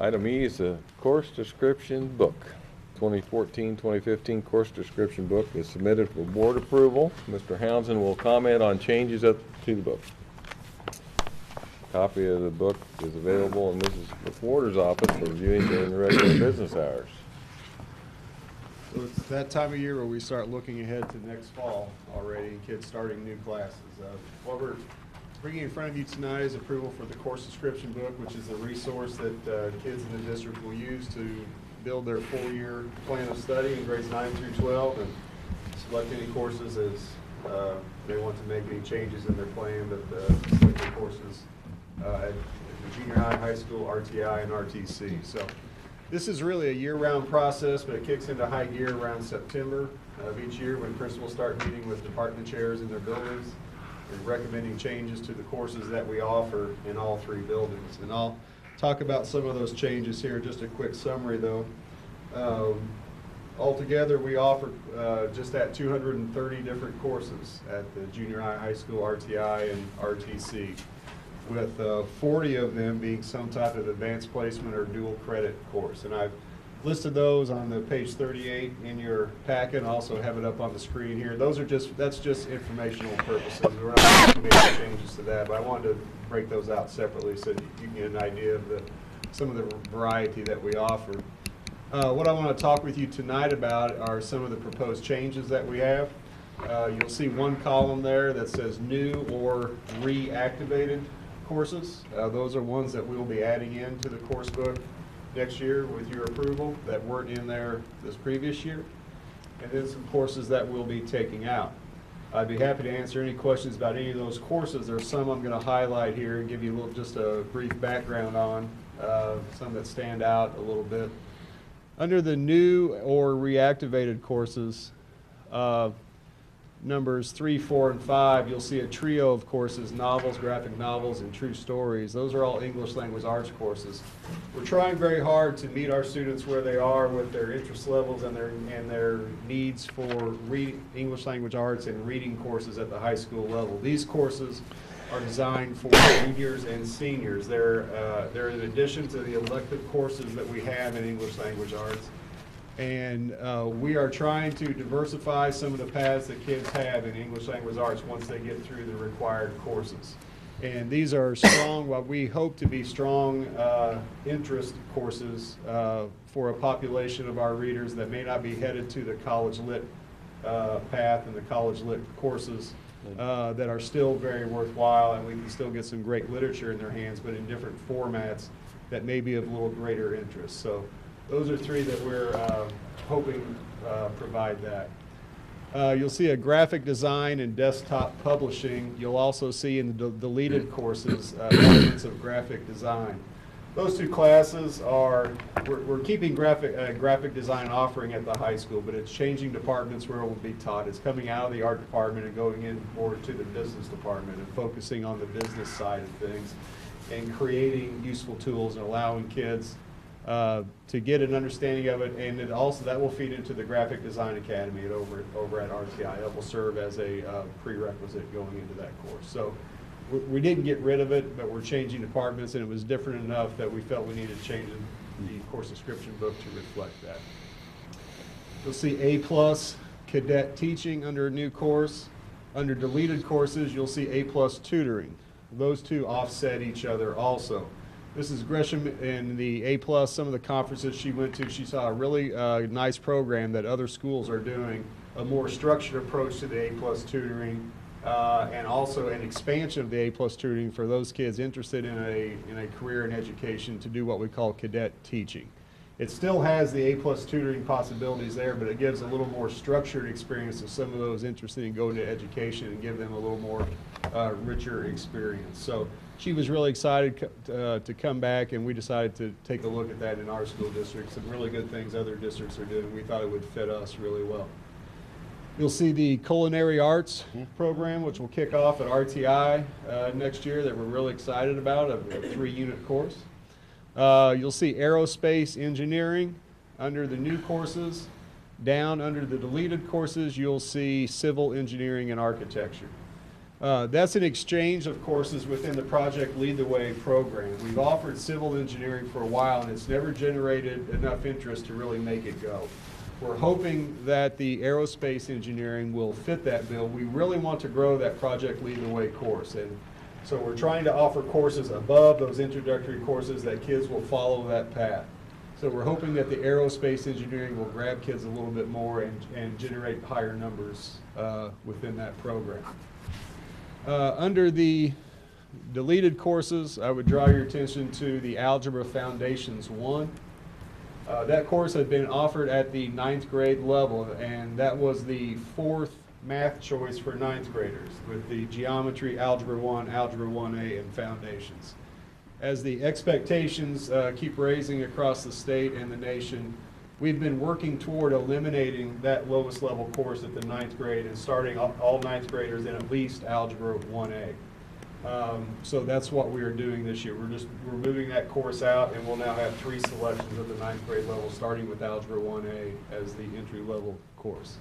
Item E is a course description book. 2014-2015 course description book is submitted for board approval. Mr. Hounsden will comment on changes to the book. Copy of the book is available in Mrs. McWhorter's office for viewing during the regular business hours. So it's that time of year where we start looking ahead to next fall already, and kids starting new classes. What we're bringing in front of you tonight is approval for the course description book, which is a resource that kids in the district will use to build their full-year plan of study in grades 9 through 12 and select any courses as they want to make any changes in their plan, but select the courses at the junior high, high school, RTI, and RTC. So this is really a year-round process, but it kicks into high gear around September of each year when principals start meeting with department chairs in their buildings and recommending changes to the courses that we offer in all three buildings. And I'll talk about some of those changes here. Just a quick summary, though. Altogether, we offer just at 230 different courses at the junior high, high school, RTI, and RTC, with 40 of them being some type of advanced placement or dual credit course. And I've listed those on the page 38 in your packet. I also have it up on the screen here. That's just informational purposes. We're not going to make any changes to that, but I wanted to break those out separately so you can get an idea of some of the variety that we offer. What I want to talk with you tonight about are some of the proposed changes that we have. You'll see one column there that says new or reactivated courses. Those are ones that we'll be adding into the course book next year with your approval that weren't in there this previous year, and then some courses that we'll be taking out. I'd be happy to answer any questions about any of those courses. There's some I'm going to highlight here and give you just a brief background on, some that stand out a little bit. Under the new or reactivated courses, numbers 3, 4, and 5, you'll see a trio of courses: novels, graphic novels, and true stories. Those are all English language arts courses. We're trying very hard to meet our students where they are with their interest levels and their needs for English language arts and reading courses at the high school level. These courses are designed for juniors and seniors. They're in addition to the elective courses that we have in English language arts. And we are trying to diversify some of the paths that kids have in English language arts once they get through the required courses. And these are strong, what we hope to be strong interest courses for a population of our readers that may not be headed to the college lit path and the college lit courses that are still very worthwhile, and we can still get some great literature in their hands, but in different formats that may be of a little greater interest. So those are three that we're hoping provide that. You'll see a graphic design and desktop publishing. You'll also see in the deleted courses elements of graphic design. Those two classes are, we're keeping graphic design offering at the high school, but it's changing departments where it will be taught. It's coming out of the art department and going in more to the business department and focusing on the business side of things and creating useful tools and allowing kids to get an understanding of it, and it also that will feed into the Graphic Design Academy over at RTI. That will serve as a prerequisite going into that course. So we didn't get rid of it, but we're changing departments, and it was different enough that we felt we needed to change the course description book to reflect that. You'll see A+ cadet teaching under a new course. Under deleted courses, you'll see A+ tutoring. Those two offset each other also. This is Gresham in the A+. Some of the conferences she went to, she saw a really nice program that other schools are doing, a more structured approach to the A+ tutoring, and also an expansion of the A+ tutoring for those kids interested in a career in education to do what we call cadet teaching. It still has the A+ tutoring possibilities there, but it gives a little more structured experience to some of those interested in going to education and give them a little more richer experience. So she was really excited to come back, and we decided to take a look at that in our school district. Some really good things other districts are doing. We thought it would fit us really well. You'll see the culinary arts program, which will kick off at RTI next year, that we're really excited about, a 3-unit course. You'll see aerospace engineering under the new courses. Down under the deleted courses, you'll see civil engineering and architecture. That's an exchange of courses within the Project Lead the Way program. We've offered civil engineering for a while, and it's never generated enough interest to really make it go. We're hoping that the aerospace engineering will fit that bill. We really want to grow that Project Lead the Way course, and so we're trying to offer courses above those introductory courses that kids will follow that path. So we're hoping that the aerospace engineering will grab kids a little bit more and generate higher numbers within that program. Under the deleted courses, I would draw your attention to the Algebra Foundations 1. That course had been offered at the 9th grade level, and that was the 4th math choice for 9th graders with the Geometry, Algebra 1, Algebra 1A, and Foundations. As the expectations keep raising across the state and the nation, we've been working toward eliminating that lowest level course at the 9th grade and starting all 9th graders in at least Algebra 1A. So that's what we are doing this year. We're moving that course out, and we'll now have 3 selections at the 9th grade level, starting with Algebra 1A as the entry level course.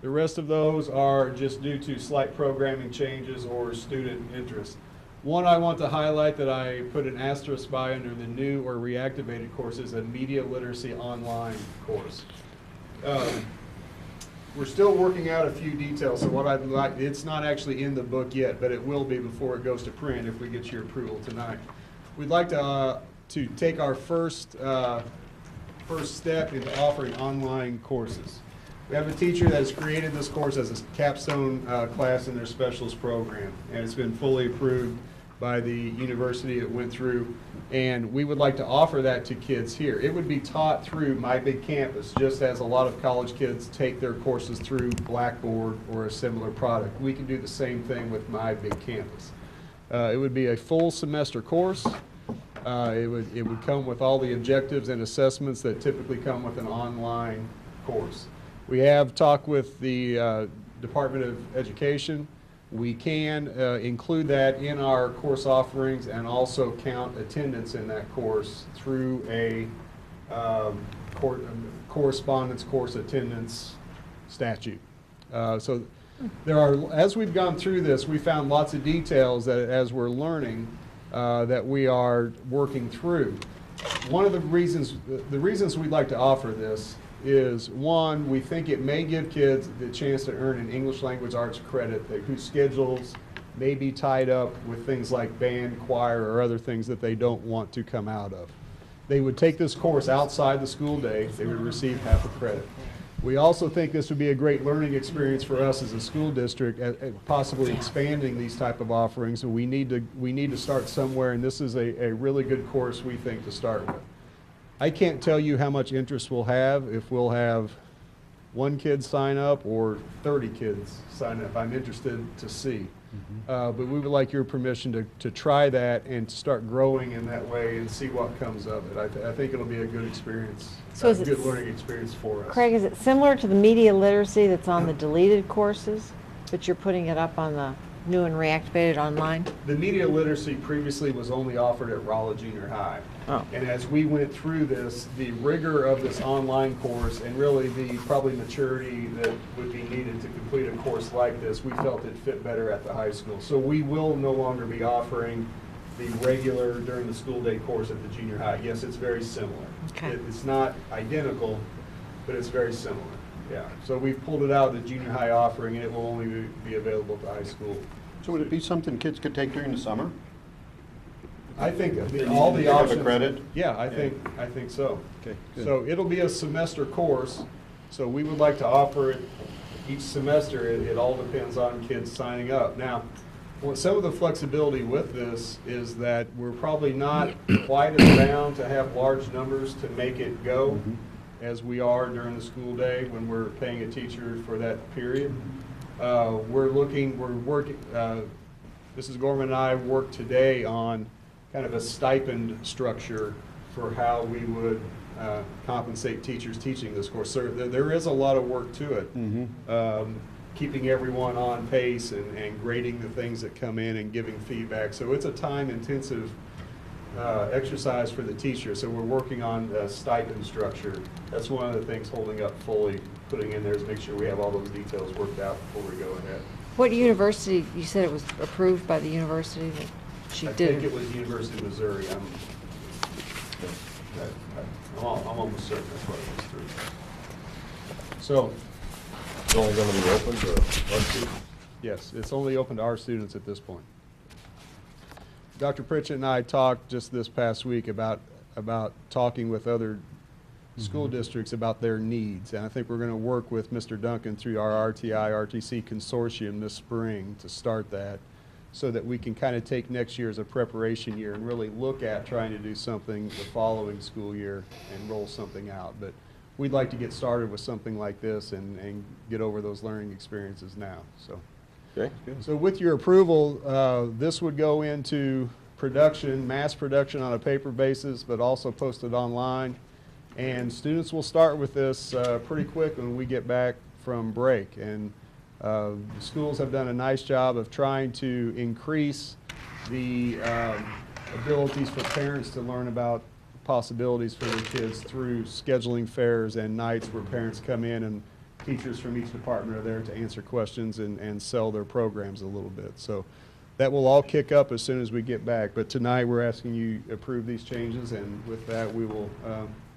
The rest of those are just due to slight programming changes or student interest. One I want to highlight that I put an asterisk by under the new or reactivated course is a media literacy online course. We're still working out a few details, so what I'd like, it's not actually in the book yet, but it will be before it goes to print if we get your approval tonight. We'd like to take our first step into offering online courses. We have a teacher that has created this course as a capstone class in their specialist program, and it's been fully approved by the university it went through, and we would like to offer that to kids here. It would be taught through My Big Campus, just as a lot of college kids take their courses through Blackboard or a similar product. We can do the same thing with My Big Campus. It would be a full semester course. It would come with all the objectives and assessments that typically come with an online course. We have talked with the Department of Education. We can include that in our course offerings and also count attendance in that course through a correspondence course attendance statute. So there are, as we've gone through this, we found lots of details that as we're learning that we are working through. One of the reasons we'd like to offer this is, one, we think it may give kids the chance to earn an English language arts credit whose schedules may be tied up with things like band, choir, or other things that they don't want to come out of. They would take this course outside the school day. They would receive half a credit. We also think this would be a great learning experience for us as a school district, possibly expanding these type of offerings. And we need to start somewhere, and this is a really good course, we think, to start with. I can't tell you how much interest we'll have if we'll have 1 kid sign up or 30 kids sign up. I'm interested to see. But we would like your permission to try that and to start growing in that way and see what comes of it. I think it'll be a good experience, So a good learning experience for us. Craig, is it similar to the media literacy that's on the deleted courses, but you're putting it up on the new and reactivated online? The media literacy previously was only offered at Rolla Junior High. Oh. And as we went through this, the rigor of this online course and really the probably maturity that would be needed to complete a course like this, we felt it fit better at the high school. So we will no longer be offering the regular during the school day course at the junior high. Yes, it's very similar. Okay. It's not identical, but it's very similar. Yeah. So we've pulled it out of the junior high offering, and it will only be available to high school. So would it be something kids could take during the summer? I think all the Have options. a credit? Yeah, I think so. Okay, good. So it'll be a semester course, so we would like to offer it each semester. It all depends on kids signing up. Now, some of the flexibility with this is that we're probably not quite as bound to have large numbers to make it go as we are during the school day when we're paying a teacher for that period. We're working, Mrs. Gorman and I worked today on kind of a stipend structure for how we would compensate teachers teaching this course. So there is a lot of work to it. Keeping everyone on pace and grading the things that come in and giving feedback. So it's a time-intensive exercise for the teacher, so we're working on stipend structure. That's one of the things holding up fully putting in there is make sure we have all those details worked out before we go ahead. What university, you said it was approved by the university that she I did? think it was University of Missouri. I'm almost certain that's what it was through. So, It's only gonna be open to our students. yes, it's only open to our students at this point. Dr. Pritchett and I talked just this past week about talking with other school districts about their needs. And I think we're going to work with Mr. Duncan through our RTI-RTC consortium this spring to start that so that we can kind of take next year as a preparation year and really look at trying to do something the following school year and roll something out. But we'd like to get started with something like this and get over those learning experiences now. So. Okay? So with your approval, this would go into production, mass production on a paper basis, but also posted online. And students will start with this pretty quick when we get back from break. And the schools have done a nice job of trying to increase the abilities for parents to learn about possibilities for their kids through scheduling fairs and nights where parents come in and teachers from each department are there to answer questions and sell their programs a little bit. So that will all kick up as soon as we get back. But tonight we're asking you to approve these changes, and with that we will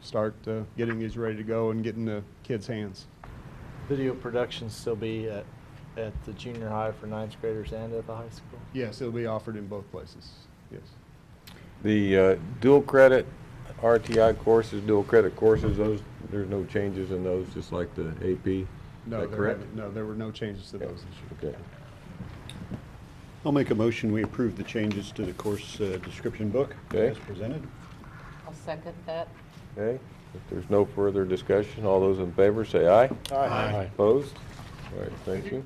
start getting these ready to go and get in the kids' hands. Video production still be at the junior high for ninth graders and at the high school? Yes, it'll be offered in both places, yes. The dual credit RTI courses, dual credit courses, those, there's no changes in those, just like the AP? No, Is that correct? No, there were no changes to those this year. Okay. I'll make a motion, we approve the changes to the course description book Okay. as presented. I'll second that. Okay, if there's no further discussion, all those in favor say aye. Aye. Opposed? All right, thank you.